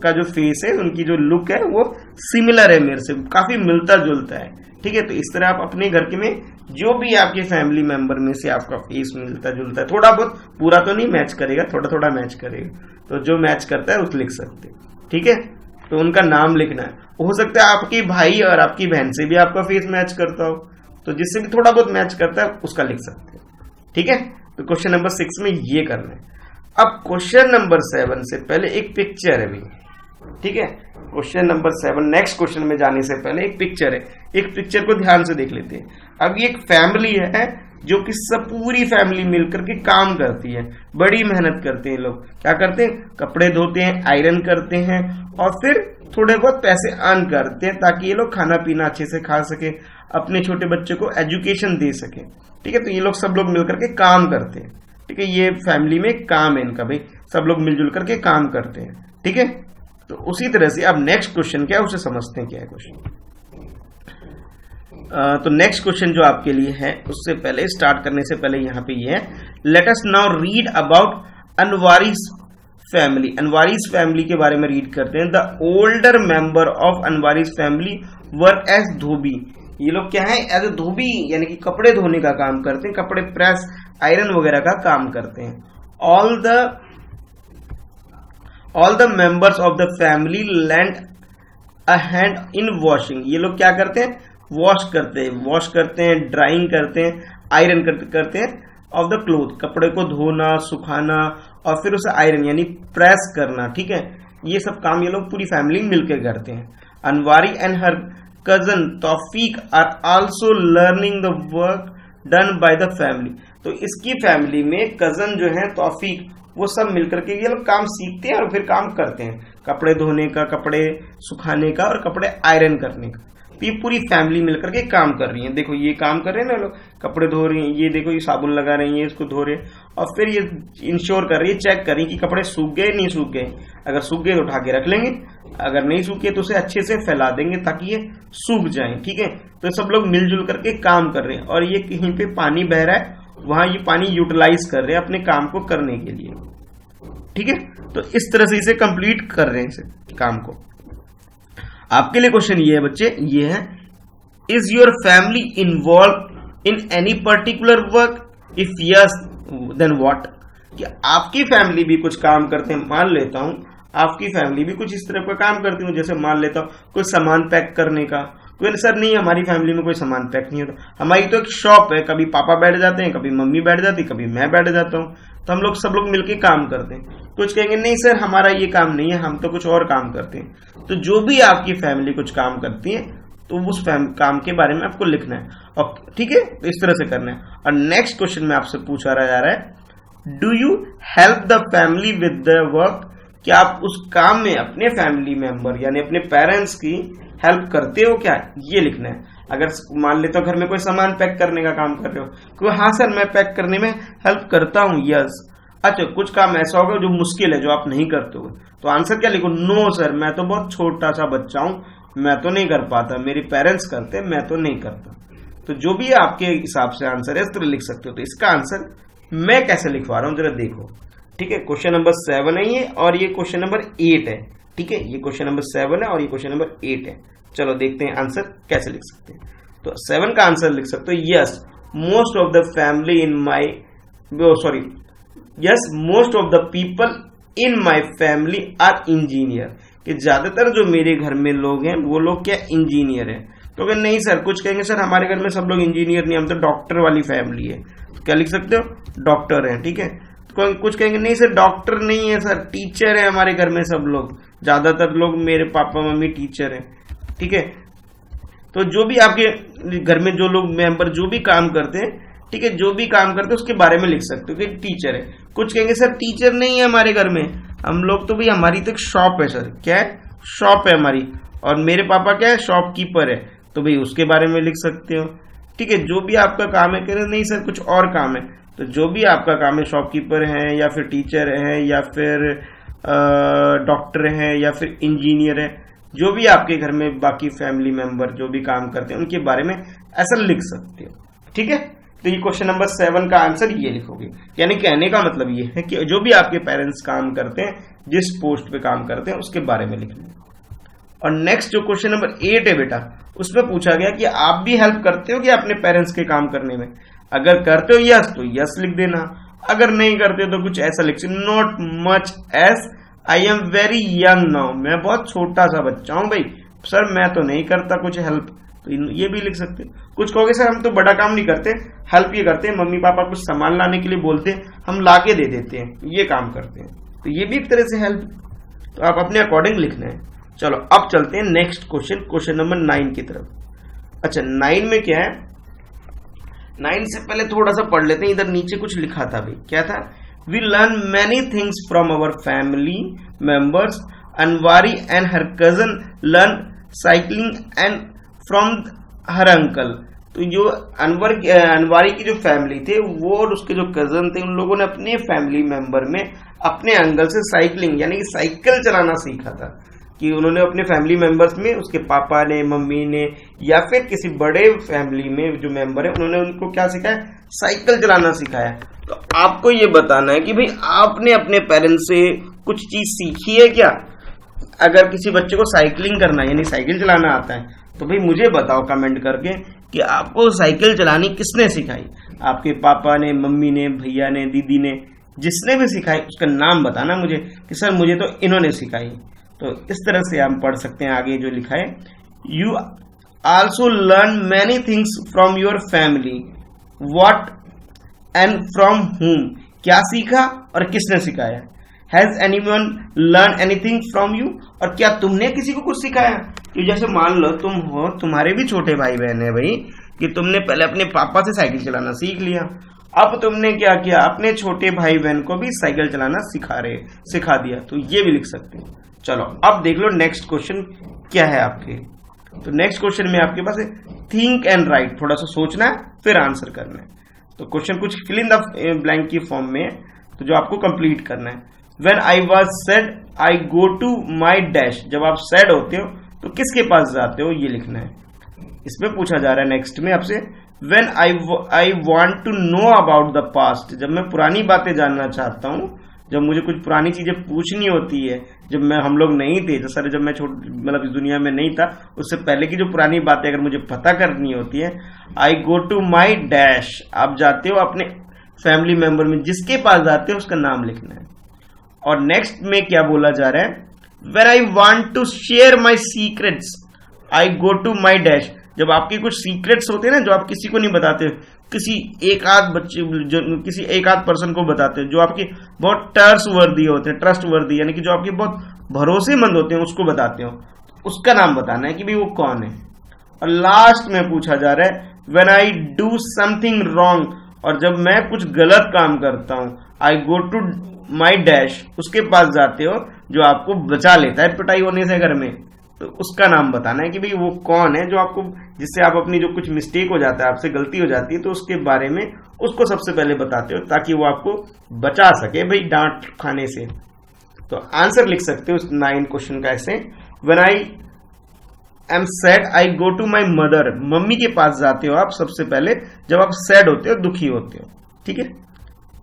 का जो फेस है, उनकी जो लुक है वो सिमिलर है मेरे से, काफी मिलता जुलता है। ठीक है, तो इस तरह आप अपने घर के में जो भी आपके फैमिली मेंबर में से आपका फेस मिलता जुलता है, थोड़ा बहुत, पूरा तो नहीं मैच करेगा, थोड़ा थोड़ा मैच करेगा, तो जो मैच करता है उस लिख सकते हैं। ठीक है, तो उनका नाम लिखना है। हो सकता है आपके भाई और आपकी बहन से भी आपका फेस मैच करता हो, तो जिससे भी थोड़ा बहुत मैच करता है उसका लिख सकते हैं। ठीक है, तो क्वेश्चन नंबर 6 में ये करना है। अब क्वेश्चन नंबर 7 से पहले एक पिक्चर है भी। ठीक है, क्वेश्चन नंबर 7 नेक्स्ट क्वेश्चन में जाने से पहले एक पिक्चर है, एक पिक्चर को ध्यान से देख लेते हैं। अब ये एक फैमिली है जो कि सब पूरी फैमिली मिलकर के काम करती है, बड़ी मेहनत करते हैं। लोग क्या करते हैं, कपड़े धोते हैं, आयरन करते हैं और फिर थोड़े बहुत पैसे अर्न करते हैं ताकि ये लोग खाना पीना अच्छे से खा सके, अपने छोटे बच्चे को एजुकेशन दे सके। ठीक है, तो ये लोग सब लोग मिलकर के काम करते हैं। ठीक है, ये फैमिली में काम है इनका भाई, सब लोग मिलजुल करके काम करते हैं। ठीक है, तो उसी तरह से अब नेक्स्ट क्वेश्चन क्या है उसे समझते हैं क्या है क्वेश्चन। तो नेक्स्ट क्वेश्चन जो आपके लिए है, उससे पहले स्टार्ट करने से पहले यहाँ पे ये है, let us now read about Anwari's family. Anwari's family के बारे में रीड करते हैं। The older member of Anwari's family work as dhobi. ये लोग क्या है, एज ए धोबी, यानी कि कपड़े धोने का काम करते हैं, कपड़े प्रेस, आयरन वगैरह का काम करते हैं। All the members of the family land a hand in washing. ये लोग क्या करते हैं, वॉश करते हैं, ड्राइंग करते हैं, आयरन करते हैं ऑफ द क्लोथ, कपड़े को धोना, सुखाना और फिर उसे आयरन यानी प्रेस करना। ठीक है, ये सब काम ये लोग पूरी फैमिली मिलकर करते हैं। Anwari and her cousin Taufiq are also learning the work done by the family. तो इसकी फैमिली में कजन जो है तौफीक, वो सब मिलकर के ये लोग काम सीखते हैं और फिर काम करते हैं, कपड़े धोने का, कपड़े सुखाने का और कपड़े आयरन करने का। तो ये पूरी फैमिली मिलकर के काम कर रही है। देखो ये काम कर रहे हैं ना लोग, कपड़े धो रही हैं, ये देखो ये साबुन लगा रही है, इसको धो रहे हैं और फिर ये इंश्योर कर रही है, चेक कर रही है कि कपड़े सूख गए नहीं सूख गए। अगर सूख गए तो उठा के रख लेंगे, अगर नहीं सूखे तो उसे अच्छे से फैला देंगे ताकि ये सूख जाए। ठीक है, तो सब लोग मिलजुल करके काम कर रहे हैं और ये कहीं पे पानी बह रहा है, वहां ये पानी यूटिलाइज कर रहे हैं अपने काम को करने के लिए। ठीक है, तो इस तरह से इसे कंप्लीट कर रहे हैं इसे काम को। आपके लिए क्वेश्चन ये है बच्चे, ये है, is your family involve in any particular work, if yes then what. कि आपकी फैमिली भी कुछ काम करते हैं, मान लेता हूं आपकी फैमिली भी कुछ इस तरह का काम करती हूँ, जैसे मान लेता हूँ कोई सामान पैक करने का। कोई सर नहीं, हमारी फैमिली में कोई सामान पैक नहीं होता, हमारी तो एक शॉप है, कभी पापा बैठ जाते हैं, कभी मम्मी बैठ जाती है, कभी मैं बैठ जाता हूँ, तो हम लोग सब लोग मिलकर काम करते हैं। कुछ कहेंगे नहीं सर हमारा ये काम नहीं है, हम तो कुछ और काम करते हैं। तो जो भी आपकी फैमिली कुछ काम करती है तो उस काम के बारे में आपको लिखना है। और ठीक है, तो इस तरह से करना है। और नेक्स्ट क्वेश्चन में आपसे पूछा जा रहा है, do you help the family with the work. क्या आप उस काम में अपने फैमिली मेंबर यानी अपने पेरेंट्स की हेल्प करते हो क्या, ये लिखना है। अगर मान लेते हो घर में कोई सामान पैक करने का काम कर रहे हो, क्यों, हाँ सर मैं पैक करने में हेल्प करता हूँ, यस। अच्छा, कुछ काम ऐसा होगा जो मुश्किल है, जो आप नहीं करते हो, तो आंसर क्या लिखो, नो सर मैं तो बहुत छोटा सा बच्चा हूं, मैं तो नहीं कर पाता, मेरे पेरेंट्स करते, मैं तो नहीं करता। तो जो भी आपके हिसाब से आंसर है इस तरह लिख सकते हो। तो इसका आंसर मैं कैसे लिखवा रहा हूं जरा देखो। ठीक है, क्वेश्चन नंबर 7 है ये और ये क्वेश्चन नंबर 8 है। ठीक है, ये क्वेश्चन नंबर 7 है और ये क्वेश्चन नंबर 8 है। चलो देखते हैं आंसर कैसे लिख सकते हैं। तो 7 का आंसर लिख सकते हो, yes most of the family in my yes most of the people in my family are engineer, कि ज्यादातर जो मेरे घर में लोग हैं वो लोग क्या इंजीनियर हैं। तो अगर नहीं सर, कुछ कहेंगे सर हमारे घर में सब लोग इंजीनियर नहीं, हम तो डॉक्टर वाली फैमिली है, तो क्या लिख सकते हो, डॉक्टर हैं। ठीक है, तो कुछ कहेंगे नहीं सर डॉक्टर नहीं है सर, टीचर है हमारे घर में सब लोग, ज्यादातर लोग मेरे पापा मम्मी टीचर हैं। ठीक है, तो जो भी आपके घर में जो लोग मेंबर जो भी काम करते हैं, ठीक है, जो भी काम करते हैं उसके बारे में लिख सकते हो कि टीचर है। कुछ कहेंगे सर टीचर नहीं है हमारे घर में, हम लोग तो भाई हमारी तो एक शॉप है सर, क्या है, शॉप है हमारी, और मेरे पापा क्या है, शॉपकीपर है, तो भाई उसके बारे में लिख सकते हो। ठीक है, जो भी आपका काम है, कह रहे नहीं सर कुछ और काम है, तो जो भी आपका काम है, शॉपकीपर है या फिर टीचर है या फिर डॉक्टर है या फिर इंजीनियर है, जो भी आपके घर में बाकी फैमिली मेंबर जो भी काम करते हैं उनके बारे में ऐसा लिख सकते हो। ठीक है, तो ये क्वेश्चन नंबर 7 का आंसर ये लिखोगे, यानी कहने का मतलब ये है कि जो भी आपके पेरेंट्स काम करते हैं, जिस पोस्ट पे काम करते हैं उसके बारे में लिखना है। और नेक्स्ट जो क्वेश्चन नंबर 8 है बेटा, उसमें पूछा गया कि आप भी हेल्प करते हो क्या अपने पेरेंट्स के काम करने में। अगर करते हो यस तो यस लिख देना, अगर नहीं करते हो तो कुछ ऐसा लिख, not much S I am very young now, मैं बहुत छोटा सा बच्चा हूं भाई सर, मैं तो नहीं करता कुछ हेल्प, तो ये भी लिख सकते हो। कुछ कहोगे सर हम तो बड़ा काम नहीं करते, हेल्प ये करते हैं, मम्मी पापा कुछ सामान लाने के लिए बोलते हैं, हम लाके दे देते हैं, ये काम करते हैं, तो ये भी एक तरह से हेल्प, तो आप अपने अकॉर्डिंग लिखना है। चलो अब चलते हैं नेक्स्ट क्वेश्चन, क्वेश्चन नंबर 9 की तरफ। अच्छा 9 में क्या है, 9 से पहले थोड़ा सा पढ़ लेते हैं, इधर नीचे कुछ लिखा था भाई, क्या था, we learn many things from our family members, Anwari and her cousin learn cycling and from her uncle. तो जो अनवारी की जो फैमिली थे वो और उसके जो कजन थे, उन लोगों ने अपने फैमिली मेंबर में अपने अंकल से साइकिलिंग यानी कि साइकिल चलाना सीखा था, कि उन्होंने अपने फैमिली मेंबर्स में उसके पापा ने, मम्मी ने या फिर किसी बड़े फैमिली में जो मेंबर है उन्होंने उनको क्या सिखाया, साइकिल चलाना सिखाया। तो आपको ये बताना है कि भाई आपने अपने पेरेंट्स से कुछ चीज सीखी है क्या। अगर किसी बच्चे को साइकिलिंग करना यानी साइकिल चलाना आता है तो भाई मुझे बताओ कमेंट करके कि आपको साइकिल चलानी किसने सिखाई, आपके पापा ने, मम्मी ने, भैया ने, दीदी ने, जिसने भी सिखाई उसका नाम बताना मुझे कि सर मुझे तो इन्होंने सिखाई। तो इस तरह से हम पढ़ सकते हैं आगे जो लिखा है, you also learn many things from your family, what and from हुम, क्या सीखा और किसने सिखाया। Has anyone learn anything from you, और क्या तुमने किसी को कुछ सिखाया। तो जैसे मान लो तुम हो, तुम्हारे भी छोटे भाई बहन है भाई, कि तुमने पहले अपने पापा से साइकिल चलाना सीख लिया, अब तुमने क्या किया, अपने छोटे भाई बहन को भी साइकिल चलाना सिखा दिया, तो ये भी लिख सकते हो। चलो अब देख लो नेक्स्ट क्वेश्चन क्या है आपके। तो नेक्स्ट क्वेश्चन में आपके पास है थिंक एंड राइट, थोड़ा सा सोचना है फिर आंसर करना है। तो क्वेश्चन कुछ फिल इन द ब्लैंक की फॉर्म में है, तो जो आपको कंप्लीट करना है। When I was sad I go to my dash, जब आप सैड होते हो तो किसके पास जाते हो ये लिखना है। इसमें पूछा जा रहा है नेक्स्ट में आपसे, when I want to know about the past, जब मैं पुरानी बातें जानना चाहता हूं, जब मुझे कुछ पुरानी चीजें पूछनी होती है, जब हम लोग नहीं थे, तो सर जब मैं मतलब इस दुनिया में नहीं था उससे पहले की जो पुरानी बातें अगर मुझे पता करनी होती है, आई गो टू माई डैश, आप जाते हो अपने फैमिली मेंबर में जिसके पास जाते हो उसका नाम लिखना है। और नेक्स्ट में क्या बोला जा रहा है, where I want to share my secrets I go to my dash, जब आपके कुछ सीक्रेट्स होते हैं ना जो आप किसी को नहीं बताते, किसी एक आध बच्चे किसी एक आध पर्सन को बताते हैं, जो आपके बहुत ट्रस्टवर्दी होते हैं, ट्रस्टवर्दी यानी कि जो आपके बहुत भरोसेमंद होते हैं उसको बताते हो, उसका नाम बताना है कि भाई वो कौन है। और लास्ट में पूछा जा रहा है when I do something wrong, और जब मैं कुछ गलत काम करता हूं, आई गो टू माई डैश, उसके पास जाते हो जो आपको बचा लेता है पिटाई होने से घर में, तो उसका नाम बताना है कि भाई वो कौन है जो आपको, जिससे आप अपनी जो कुछ मिस्टेक हो जाता है, आपसे गलती हो जाती है, तो उसके बारे में उसको सबसे पहले बताते हो ताकि वो आपको बचा सके भाई डांट खाने से। तो आंसर लिख सकते हो उस 9 क्वेश्चन का ऐसे, when I am sad I go to my mother, mummy के पास जाते हो आप सबसे पहले जब आप सैड होते हो, दुखी होते हो। ठीक है,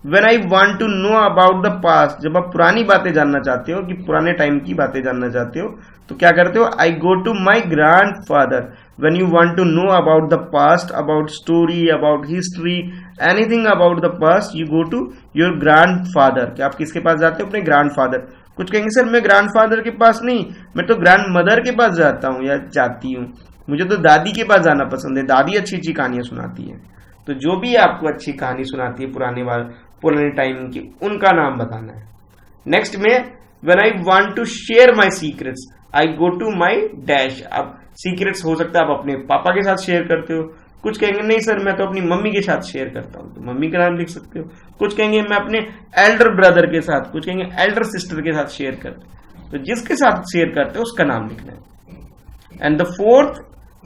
when I want to know about the past, जब आप पुरानी बातें जानना चाहते हो कि पुराने टाइम की बातें जानना चाहते हो तो क्या करते हो, I go to my grandfather. When you want to know about the past, about story, about history, anything about the past, you go to your grandfather. कि आप किसके पास जाते हो, अपने ग्रैंडफादर। कुछ कहेंगे सर मैं ग्रैंडफादर के पास नहीं, मैं तो ग्रैंड मदर के पास जाता हूँ या जाती हूँ, मुझे तो दादी के पास जाना पसंद है, दादी अच्छी अच्छी कहानियां सुनाती है। तो जो भी आपको अच्छी कहानी सुनाती है पुराने टाइम की, उनका नाम बताना है। नेक्स्ट में when I want to share my secrets, I go to my dash. अब सीक्रेट्स हो सकता है आप अपने पापा के साथ शेयर करते हो, कुछ कहेंगे नहीं सर मैं तो अपनी मम्मी के साथ शेयर करता हूं, तो मम्मी का नाम लिख सकते हो। कुछ कहेंगे मैं अपने एल्डर ब्रदर के साथ, कुछ कहेंगे एल्डर सिस्टर के साथ शेयर करते हो, तो जिसके साथ शेयर करते हो उसका नाम लिखना है। एंड द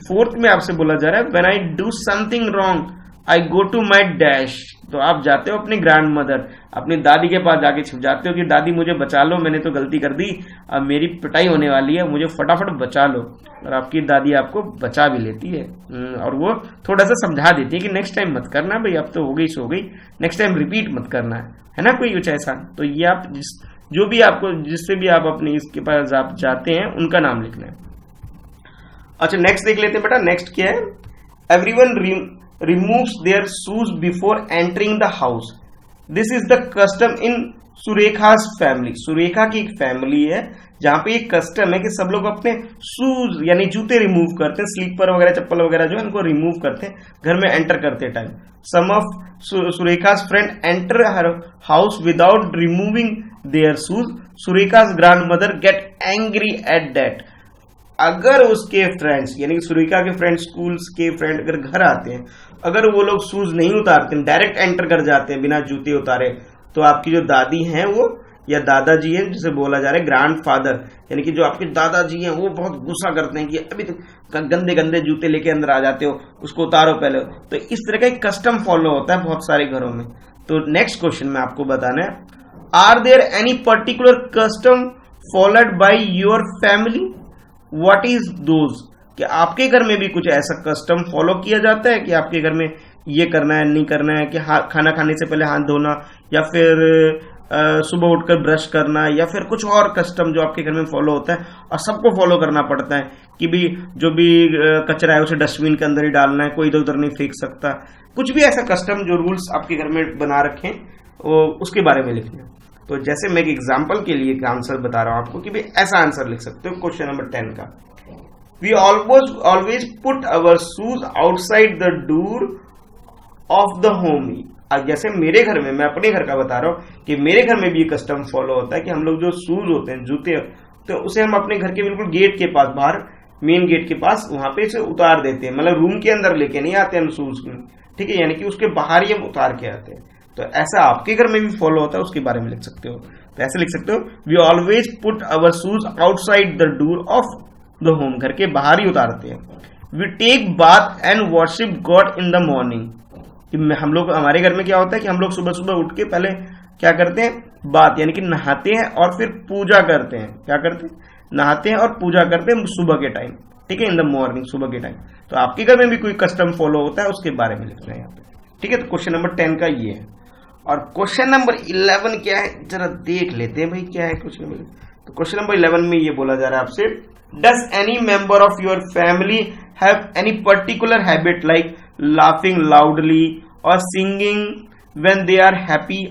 फोर्थ में आपसे बोला जा रहा है when I do something wrong I go to my dash. तो आप जाते हो अपनी ग्रैंड मदर, अपनी दादी के पास जाके छिप जाते हो कि दादी मुझे बचा लो, मैंने तो गलती कर दी, अब मेरी पिटाई होने वाली है, मुझे फटाफट बचा लो। और आपकी दादी आपको बचा भी लेती है और वो थोड़ा सा समझा देती है कि नेक्स्ट टाइम मत करना भाई, अब तो हो गई सो गई, नेक्स्ट टाइम रिपीट मत करना है ना कोई कुछ ऐसा। तो ये आप जो भी आपको जिससे भी आप अपने इसके पास आप जाते हैं उनका नाम लिखना है। अच्छा नेक्स्ट देख लेते हैं बेटा। नेक्स्ट क्या है, everyone removes their shoes before entering the house. This is the custom in सुरेखा's family. Surekha की एक फैमिली है जहां पे एक कस्टम है कि सब लोग अपने शूज यानी जूते रिमूव करते हैं, स्लीपर वगैरह चप्पल वगैरह जो है उनको रिमूव करते हैं घर में एंटर करते time. Some of Surekha's friend enter her house without removing their shoes. Surekha's grandmother get angry at that. अगर उसके फ्रेंड्स यानी कि सुरेखा के फ्रेंड स्कूल्स के फ्रेंड अगर घर आते हैं, अगर वो लोग शूज नहीं उतारते, डायरेक्ट एंटर कर जाते हैं बिना जूते उतारे, तो आपकी जो दादी हैं वो या दादाजी हैं जिसे बोला जा रहा है ग्रैंडफादर, यानी कि जो आपके दादाजी हैं वो बहुत गुस्सा करते हैं कि अभी तो गंदे गंदे जूते लेके अंदर आ जाते हो, उसको उतारो पहले। तो इस तरह का एक कस्टम फॉलो होता है बहुत सारे घरों में। तो नेक्स्ट क्वेश्चन में आपको बताना है, are there any particular custom followed by your family, what is those. कि आपके घर में भी कुछ ऐसा कस्टम फॉलो किया जाता है कि आपके घर में ये करना है नहीं करना है, कि खाना खाने से पहले हाथ धोना, या फिर सुबह उठकर ब्रश करना, या फिर कुछ और कस्टम जो आपके घर में फॉलो होता है और सबको फॉलो करना पड़ता है कि भी जो भी कचरा है उसे डस्टबिन के अंदर ही डालना है, कोई इधर उधर नहीं फेंक सकता। कुछ भी ऐसा कस्टम जो रूल्स आपके घर में बना रखे हैं उसके बारे में लिखना है। तो जैसे मैं एक एग्जाम्पल के लिए आंसर बता रहा हूं आपको कि भाई ऐसा आंसर लिख सकते हो क्वेश्चन नंबर 10 का, we always put our shoes outside the door of the home. जैसे मेरे घर में, मैं अपने घर का बता रहा हूं कि मेरे घर में भी ये कस्टम फॉलो होता है कि हम लोग जो शूज होते हैं, जूते, तो उसे हम अपने घर के बिल्कुल गेट के पास, बाहर मेन गेट के पास वहां पे इसे उतार देते हैं, मतलब रूम के अंदर लेके नहीं आते हम शूज में, ठीक है, यानी कि उसके बाहर ही हम उतार के आते हैं। तो ऐसा आपके घर में भी फॉलो होता है, उसके बारे में लिख सकते हो। तो ऐसे लिख सकते हो, we always put our shoes outside the door of the home, घर के बाहर ही उतारते हैं। We take bath and worship God in the morning. हम लोग, हमारे घर में क्या होता है कि हम लोग सुबह सुबह उठ के पहले क्या करते हैं, बात यानी कि नहाते हैं और फिर पूजा करते हैं। क्या करते हैं, नहाते हैं और पूजा करते हैं सुबह के टाइम, ठीक है, इन द मॉर्निंग, सुबह के टाइम। तो आपके घर में भी कोई कस्टम फॉलो होता है, उसके बारे में लिखना है यहाँ पे, ठीक है। तो क्वेश्चन नंबर 10 का ये है। और क्वेश्चन नंबर 11 क्या है, जरा देख लेते हैं भाई क्या है क्वेश्चन नंबर। तो क्वेश्चन नंबर 11 में ये बोला जा रहा है आपसे, does any member of your family have any particular habit like laughing loudly or singing when they are happy.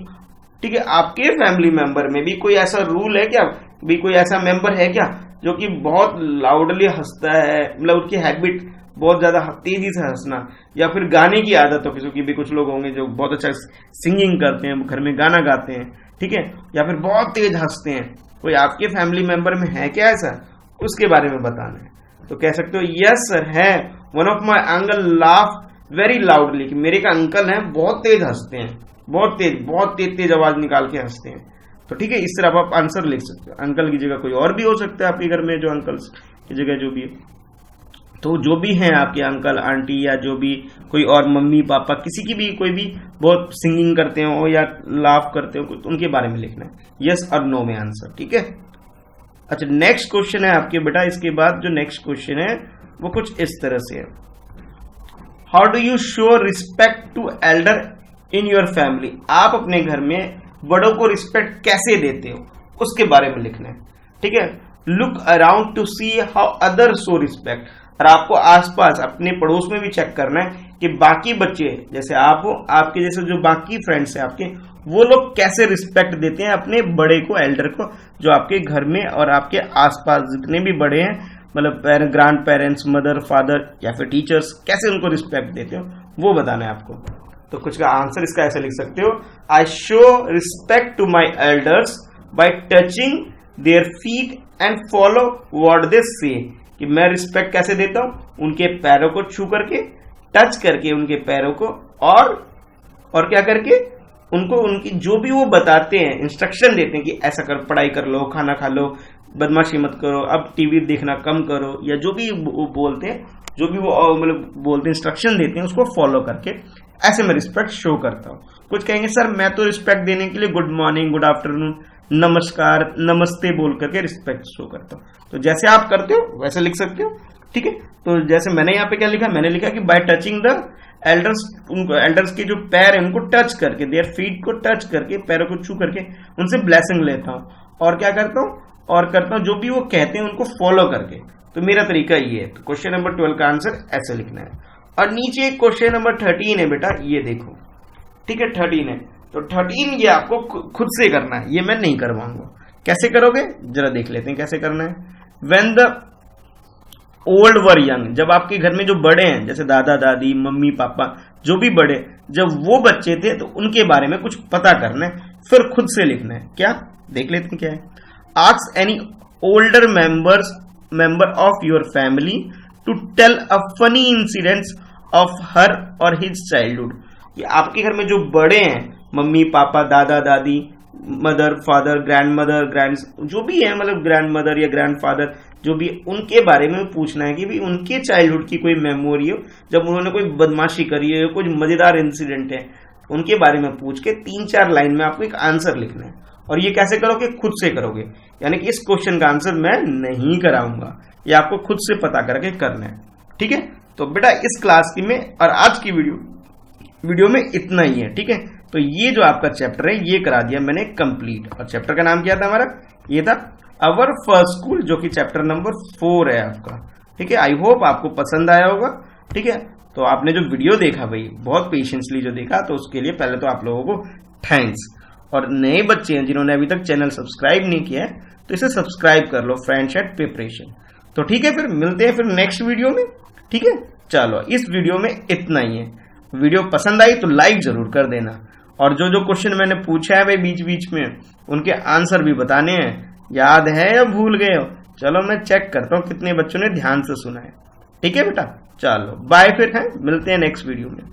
ठीक है, आपके फैमिली मेंबर में भी कोई ऐसा रूल है क्या, भी कोई ऐसा मेंबर है क्या जो कि बहुत लाउडली हंसता है, मतलब उसकी हैबिट बहुत ज्यादा तेजी से हंसना, या फिर गाने की आदत हो, किसी भी कुछ लोग होंगे जो बहुत अच्छा सिंगिंग करते हैं, घर में गाना गाते हैं, ठीक है, या फिर बहुत तेज हंसते हैं। कोई आपके फैमिली मेंबर में है क्या ऐसा, उसके बारे में बताना है। तो कह सकते हो यस सर है, one of my uncle laugh very loudly, कि मेरे का अंकल है बहुत तेज हंसते हैं, बहुत तेज आवाज निकाल के हंसते हैं। तो ठीक है, इस तरह आप आंसर लिख सकते हो। अंकल की जगह कोई और भी हो सकता है आपके घर में, जो अंकल्स की जगह जो भी है। तो जो भी हैं आपके अंकल आंटी या जो भी कोई और मम्मी पापा, किसी की भी कोई भी बहुत सिंगिंग करते हो या लाफ करते हो, तो उनके बारे में लिखना है यस और नो में आंसर, ठीक है। अच्छा, नेक्स्ट क्वेश्चन है आपके बेटा, इसके बाद जो नेक्स्ट क्वेश्चन है वो कुछ इस तरह से है, how do you show respect to elder in your family, आप अपने घर में बड़ों को रिस्पेक्ट कैसे देते हो उसके बारे में लिखना है। ठीक है, look around two see how other show respect, और आपको आसपास अपने पड़ोस में भी चेक करना है कि बाकी बच्चे जैसे आप हो, आपके जैसे जो बाकी फ्रेंड्स हैं आपके, वो लोग कैसे रिस्पेक्ट देते हैं अपने बड़े को, एल्डर को, जो आपके घर में और आपके आसपास जितने भी बड़े हैं, मतलब ग्रैंड पेरेंट्स, मदर, फादर या फिर टीचर्स, कैसे उनको रिस्पेक्ट देते हो वो बताना है आपको। तो कुछ का आंसर इसका ऐसे लिख सकते हो, I show respect to my elders by touching their feet and follow what they say, कि मैं रिस्पेक्ट कैसे देता हूं, उनके पैरों को छू करके, टच करके उनके पैरों को, और क्या करके उनको उनकी जो भी वो बताते हैं, इंस्ट्रक्शन देते हैं कि ऐसा कर, पढ़ाई कर लो, खाना खा लो, बदमाशी मत करो, अब टीवी देखना कम करो, या जो भी वो बोलते हैं, जो भी वो मतलब बोलते हैं, इंस्ट्रक्शन देते हैं, उसको फॉलो करके ऐसे मैं रिस्पेक्ट शो करता हूँ। कुछ कहेंगे सर मैं तो रिस्पेक्ट देने के लिए गुड मॉर्निंग, गुड आफ्टरनून, नमस्कार, नमस्ते बोल करके रिस्पेक्ट शो करता हूँ। तो जैसे आप करते हो वैसे लिख सकते हो। ठीक है, तो जैसे मैंने यहाँ पे क्या लिखा, मैंने लिखा कि बाय टचिंग द एल्डर्स, उनको एल्डर्स के जो पैर है उनको टच करके, देयर फीट को टच करके, पैरों को छू करके उनसे ब्लेसिंग लेता हूँ, और क्या करता हूँ, और करता हूँ जो भी वो कहते हैं उनको फॉलो करके। तो मेरा तरीका ये है। तो क्वेश्चन नंबर 12 का आंसर ऐसे लिखना है। और नीचे क्वेश्चन नंबर 13 है बेटा, ये देखो। ठीक है, 13 है, तो 13 ये आपको खुद से करना है, ये मैं नहीं करवाऊंगा। कैसे करोगे जरा देख लेते हैं कैसे करना है। When the old were young, जब आपके घर में जो बड़े हैं, जैसे दादा दादी, मम्मी पापा, जो भी बड़े, जब वो बच्चे थे तो उनके बारे में कुछ पता करना है, फिर खुद से लिखना है। क्या, देख लेते हैं क्या है। Ask any older member of your family to tell a funny incidents of her or his childhood, कि आपके घर में जो बड़े हैं, मम्मी पापा, दादा दादी, mother father, grand mother, grand जो भी है, मतलब ग्रैंड मदर या ग्रैंड फादर जो भी, उनके बारे में पूछना है कि भी उनके चाइल्डहुड की कोई मेमोरी हो, जब उन्होंने कोई बदमाशी करी है, कोई मजेदार इंसिडेंट है, उनके बारे में पूछ के 3-4 लाइन में आपको एक आंसर लिखना है। और ये कैसे करोगे, खुद से करोगे, यानी कि इस क्वेश्चन का आंसर मैं नहीं कराऊंगा, ये आपको खुद से पता करके करना है। ठीक है, तो बेटा इस क्लास की में और आज की वीडियो में इतना ही है। ठीक है, तो ये जो आपका चैप्टर है ये करा दिया मैंने कंप्लीट। और चैप्टर का नाम क्या था हमारा, ये था अवर फर्स्ट स्कूल, जो कि चैप्टर नंबर 4 है आपका। ठीक है, आई होप आपको पसंद आया होगा। ठीक है, तो आपने जो वीडियो देखा भाई, बहुत पेशेंसली जो देखा, तो उसके लिए पहले तो आप लोगों को थैंक्स। और नए बच्चे हैं जिन्होंने अभी तक चैनल सब्सक्राइब नहीं किया है, तो इसे सब्सक्राइब कर लो, फ्रेंड्स एट प्रिपरेशन। तो ठीक है, फिर मिलते हैं फिर नेक्स्ट वीडियो में। ठीक है, चलो इस वीडियो में इतना ही है। वीडियो पसंद आई तो लाइक जरूर कर देना, और जो जो क्वेश्चन मैंने पूछा है भाई बीच बीच में, उनके आंसर भी बताने हैं। याद है या भूल गए हो? चलो मैं चेक करता हूँ कितने बच्चों ने ध्यान से सुना है। ठीक है बेटा, चलो बाय, फिर है मिलते हैं नेक्स्ट वीडियो में।